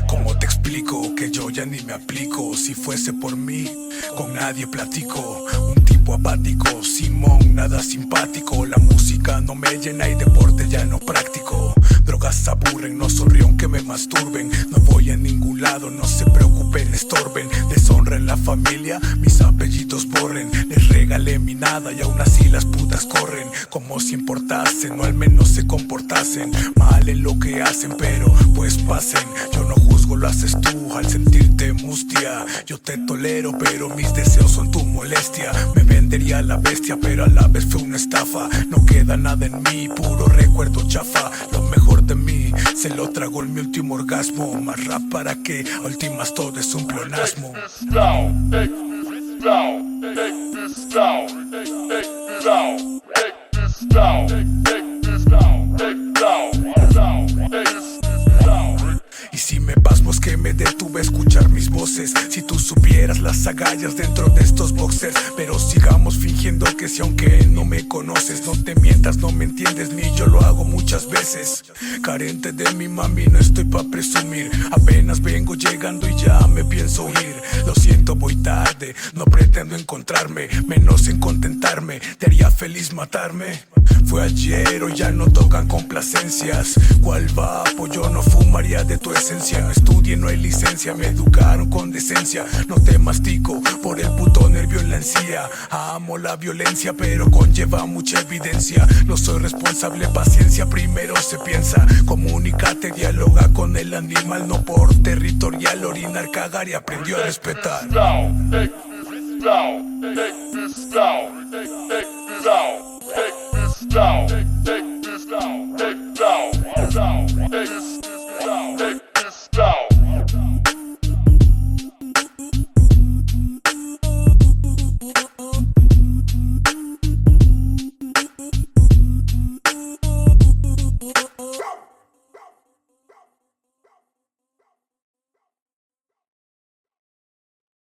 ¿Cómo te explico que yo ya ni me aplico? Si fuese por mí, con nadie platico. Un tipo apático, Simón, nada simpático. La música no me llena y deporte ya no practico. Drogas aburren, no sonrío aunque me masturben. No voy a ningún lado, no se preocupen, estorben. Deshonren la familia, mis apellidos borren. Les regalé mi nada y aún así las putas corren. Como si importasen o al menos se comportasen mal en lo que hacen, pero pues pasen. Yo no juzgo, lo haces tú al sentirte mustia. Yo te tolero, pero mis deseos son tu molestia. Me vendería a la bestia, pero a la vez fue una estafa. No queda nada en mí, puro recuerdo chafa. Lo mejor de mí se lo tragó en mi último orgasmo. Más rap para que a últimas todo es un pleonasmo. Y si me pasmo es que me detuve a escuchar mis voces. Si tú supieras las agallas dentro de estos boxers. Pero sigamos fingiendo que si aunque no me conoces. No te mientas, no me entiendes ni yo lo hago muchas veces. Carente de mi mami, no estoy pa' presumir. Apenas vengo llegando y ya me pienso ir. Lo siento, voy tarde, no pretendo encontrarme. Menos en contentarme, te haría feliz matarme. Fue ayer, hoy ya no tocan complacencias. ¿Cuál vapo? Yo no fumaría de tu esencia. No estudié, no hay licencia, me educaron con decencia. No te mastico por el puto nervio en la encía. Amo la violencia, pero conlleva mucha evidencia. No soy responsable, paciencia, primero se piensa. Comunícate, dialoga con el animal. No por territorial, orinar, cagar y aprendió a respetar.